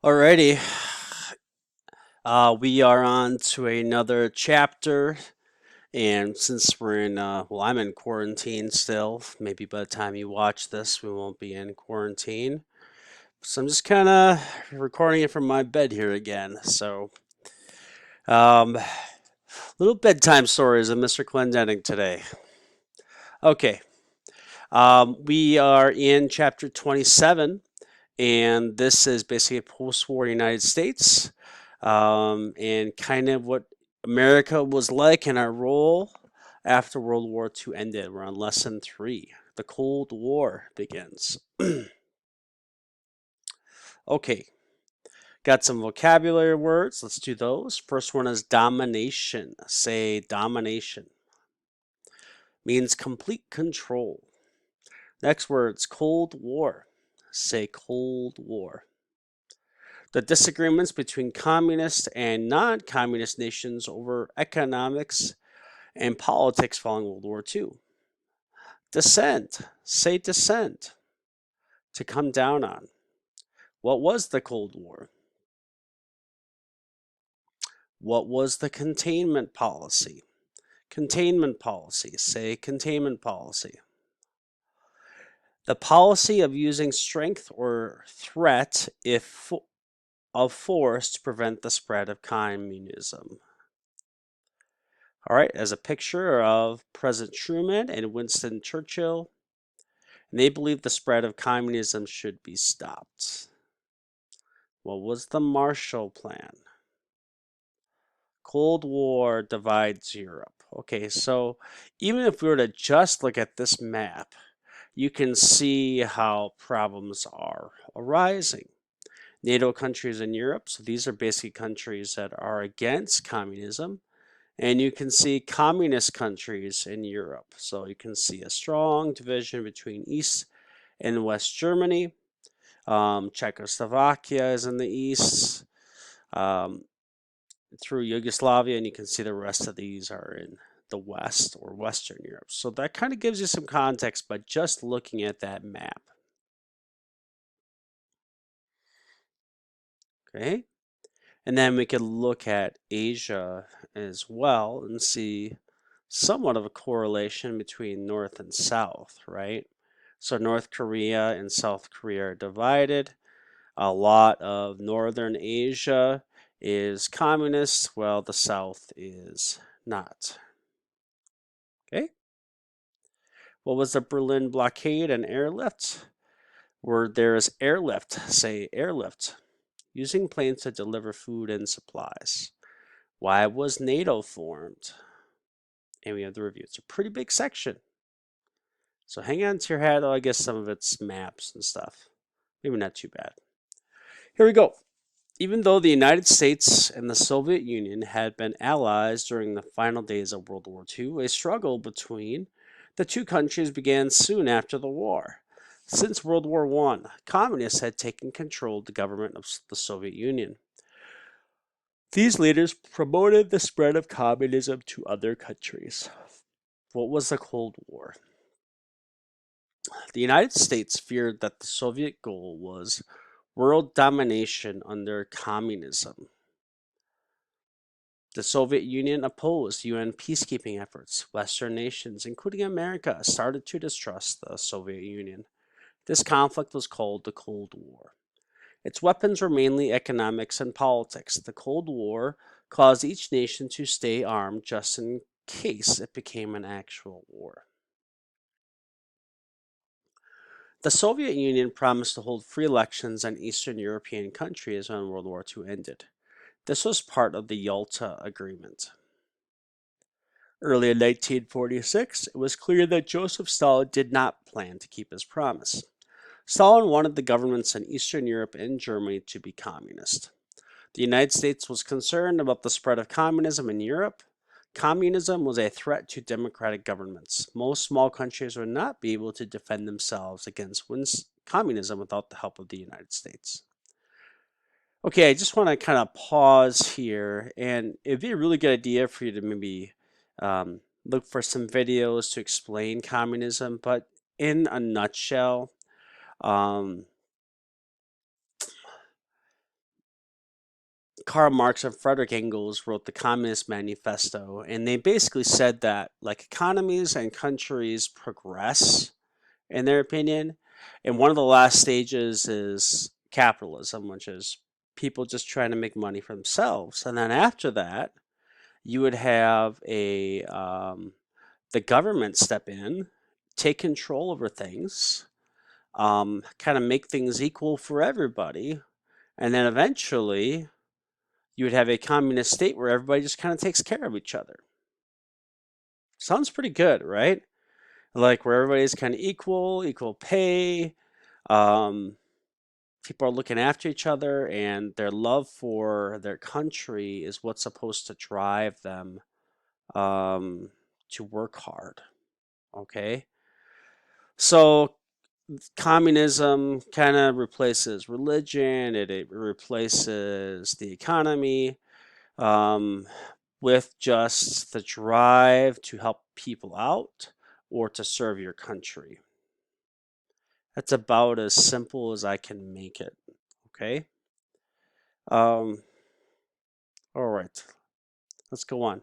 Alrighty, we are on to another chapter, and since we're I'm in quarantine still. Maybe by the time you watch this, we won't be in quarantine. So I'm just kind of recording it from my bed here again. Um, little bedtime stories of Mr. Clendenning today. Okay, we are in chapter 27, and this is basically a post-war United States, and kind of what America was like and our role after World War II ended. We're on lesson 3. The Cold War begins. Okay, got some vocabulary words. Let's do those. First one is domination. Say domination. Means complete control. Next word's Cold War. Say Cold War. The disagreements between communist and non-communist nations over economics and politics following World War II. Dissent. Say dissent. To come down on. What was the Cold War? What was the containment policy? Containment policy. Say containment policy. The policy of using strength or threat if of force to prevent the spread of communism. All right, as a picture of President Truman and Winston Churchill, and they believed the spread of communism should be stopped. What was the Marshall Plan? Cold War divides Europe. Okay, so even if we were to just look at this map, you can see how problems are arising. NATO countries in Europe, so these are basically countries that are against communism. And you can see communist countries in Europe. So you can see a strong division between East and West Germany. Czechoslovakia is in the east through Yugoslavia, and you can see the rest of these are in the West or Western Europe. So that kind of gives you some context by just looking at that map. Okay, and then we could look at Asia as well and see somewhat of a correlation between North and South, right? So North Korea and South Korea are divided. A lot of Northern Asia is communist, while the South is not. Okay? What was the Berlin blockade and airlift? Word there is airlift, say airlift, using planes to deliver food and supplies. Why was NATO formed? And we have the review. It's a pretty big section. So hang on to your hat. I guess some of it's maps and stuff. Maybe not too bad. Here we go. Even though the United States and the Soviet Union had been allies during the final days of World War II, a struggle between the two countries began soon after the war. Since World War I, communists had taken control of the government of the Soviet Union. These leaders promoted the spread of communism to other countries. What was the Cold War? The United States feared that the Soviet goal was world domination under communism. The Soviet Union opposed UN peacekeeping efforts. Western nations, including America, started to distrust the Soviet Union. This conflict was called the Cold War. Its weapons were mainly economics and politics. The Cold War caused each nation to stay armed just in case it became an actual war. The Soviet Union promised to hold free elections in Eastern European countries when World War II ended. This was part of the Yalta Agreement. Early in 1946, it was clear that Joseph Stalin did not plan to keep his promise. Stalin wanted the governments in Eastern Europe and Germany to be communist. The United States was concerned about the spread of communism in Europe. Communism was a threat to democratic governments. Most small countries would not be able to defend themselves against communism without the help of the United States. Okay, I just want to kind of pause here, and it'd be a really good idea for you to maybe look for some videos to explain communism, but in a nutshell, um, Karl Marx and Frederick Engels wrote the Communist Manifesto, and they basically said that like economies and countries progress, in their opinion, and one of the last stages is capitalism, which is people just trying to make money for themselves, and then after that, you would have a the government step in, take control over things, kind of make things equal for everybody, and then eventually you would have a communist state where everybody just kind of takes care of each other. Sounds pretty good, right? Like where everybody's kind of equal, equal pay. Um, People are looking after each other, and their love for their country is what's supposed to drive them um, to work hard. Okay, so communism kind of replaces religion. It replaces the economy. Um, with just the drive to help people out or to serve your country. That's about as simple as I can make it. Okay. Um, all right. Let's go on.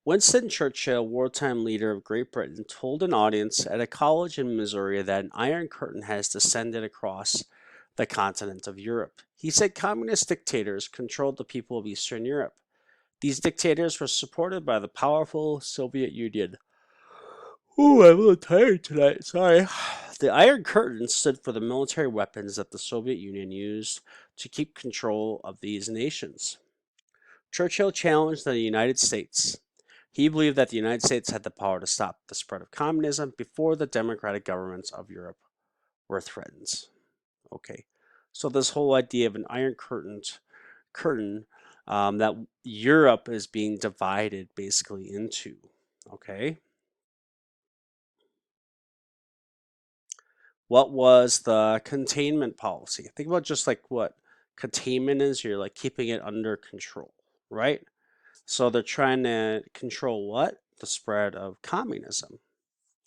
Winston Churchill, wartime leader of Great Britain, told an audience at a college in Missouri that an iron curtain has descended across the continent of Europe. He said communist dictators controlled the people of Eastern Europe. These dictators were supported by the powerful Soviet Union. Ooh, I'm a little tired tonight. Sorry. The Iron Curtain stood for the military weapons that the Soviet Union used to keep control of these nations. Churchill challenged the United States. He believed that the United States had the power to stop the spread of communism before the democratic governments of Europe were threatened. Okay, so this whole idea of an Iron curtain that Europe is being divided basically into. Okay. What was the containment policy? Think about just like what containment is. You're like keeping it under control, right? So they're trying to control what? The spread of communism.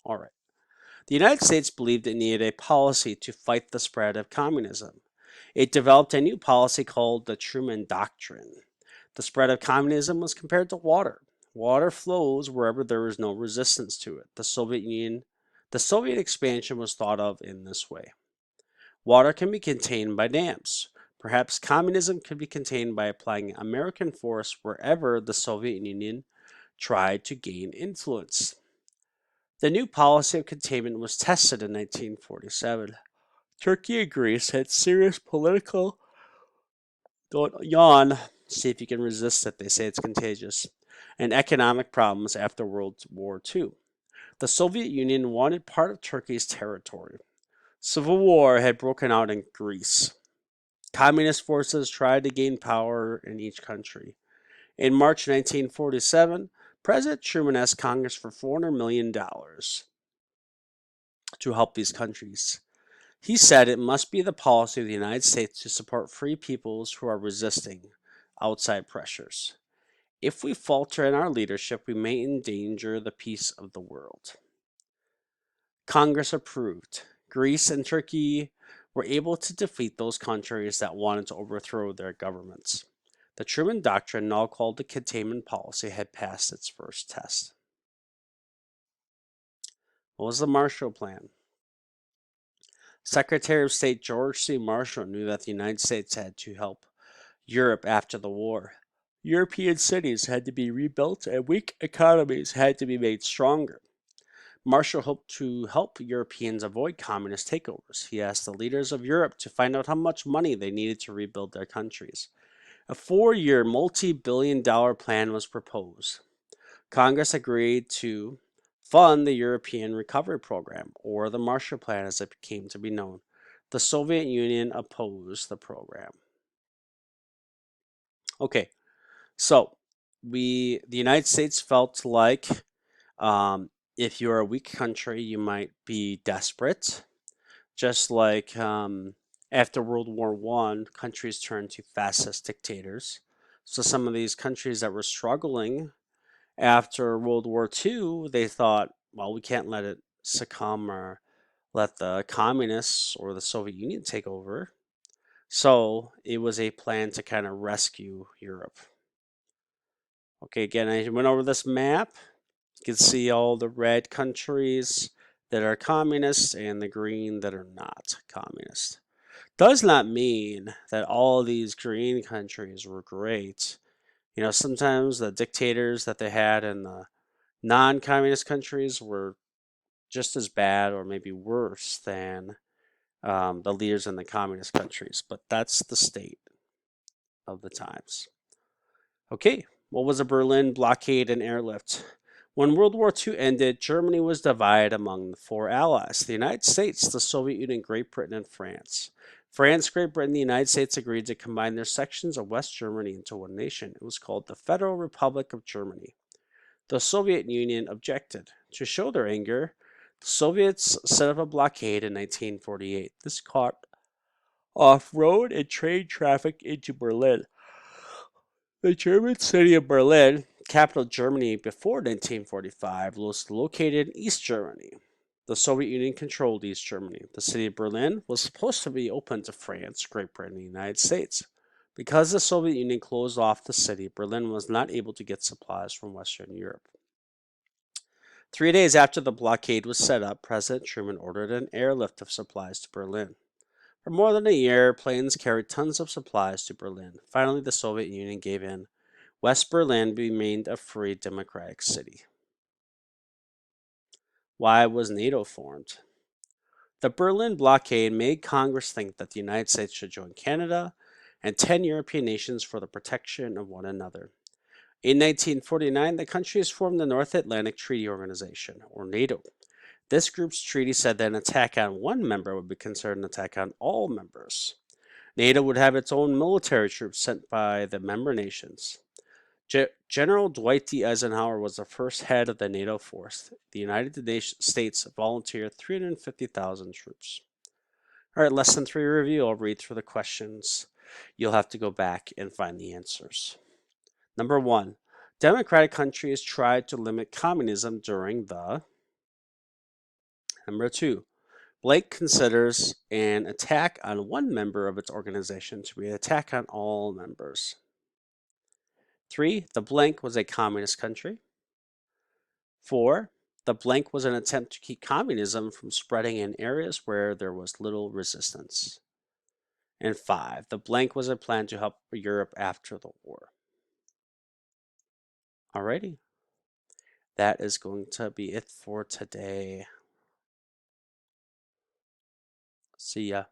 All right. The United States believed it needed a policy to fight the spread of communism. It developed a new policy called the Truman Doctrine. The spread of communism was compared to water. Water flows wherever there is no resistance to it. The Soviet expansion was thought of in this way. Water can be contained by dams. Perhaps communism could be contained by applying American force wherever the Soviet Union tried to gain influence. The new policy of containment was tested in 1947. Turkey and Greece had serious political, don't yawn, see if you can resist it, they say it's contagious, and economic problems after World War II. The Soviet Union wanted part of Turkey's territory. Civil war had broken out in Greece. Communist forces tried to gain power in each country. In March 1947, President Truman asked Congress for $400 million to help these countries. He said it must be the policy of the United States to support free peoples who are resisting outside pressures. If we falter in our leadership, we may endanger the peace of the world. Congress approved. Greece and Turkey were able to defeat those countries that wanted to overthrow their governments. The Truman Doctrine, now called the containment policy, had passed its first test. What was the Marshall Plan? Secretary of State George C. Marshall knew that the United States had to help Europe after the war. European cities had to be rebuilt and weak economies had to be made stronger. Marshall hoped to help Europeans avoid communist takeovers. He asked the leaders of Europe to find out how much money they needed to rebuild their countries. A 4-year, multi-billion dollar plan was proposed. Congress agreed to fund the European Recovery Program, or the Marshall Plan as it came to be known. The Soviet Union opposed the program. Okay, so the United States felt like if you're a weak country, you might be desperate. Just like after World War One, countries turned to fascist dictators. So some of these countries that were struggling after World War II, they thought, well, we can't let it succumb or let the communists or the Soviet Union take over. So it was a plan to kind of rescue Europe. Okay, again, I went over this map. You can see all the red countries that are communist and the green that are not communist. Does not mean that all these green countries were great. Sometimes the dictators that they had in the non-communist countries were just as bad or maybe worse than the leaders in the communist countries, but that's the state of the times. Okay, what was the Berlin blockade and airlift? When World War II ended, Germany was divided among the four allies: the United States, the Soviet Union, Great Britain, and France. France, Great Britain, and the United States agreed to combine their sections of West Germany into one nation. It was called the Federal Republic of Germany. The Soviet Union objected. To show their anger, the Soviets set up a blockade in 1948. This cut off road and train traffic into Berlin. The German city of Berlin, capital of Germany before 1945, was located in East Germany. The Soviet Union controlled East Germany. The city of Berlin was supposed to be open to France, Great Britain, and the United States. Because the Soviet Union closed off the city, Berlin was not able to get supplies from Western Europe. 3 days after the blockade was set up, President Truman ordered an airlift of supplies to Berlin. For more than a year, planes carried tons of supplies to Berlin. Finally, the Soviet Union gave in. West Berlin remained a free democratic city. Why was NATO formed? The Berlin blockade made Congress think that the United States should join Canada and 10 European nations for the protection of one another. In 1949, the countries formed the North Atlantic Treaty Organization, or NATO. This group's treaty said that an attack on one member would be considered an attack on all members. NATO would have its own military troops sent by the member nations. General Dwight D. Eisenhower was the first head of the NATO force. The United States volunteered 350,000 troops. All right, lesson 3 review. I'll read through the questions. You'll have to go back and find the answers. Number 1, democratic countries tried to limit communism during the. Number 2, Blake considers an attack on one member of its organization to be an attack on all members. 3, the blank was a communist country. 4, the blank was an attempt to keep communism from spreading in areas where there was little resistance. And 5, the blank was a plan to help Europe after the war. Alrighty, that is going to be it for today. See ya.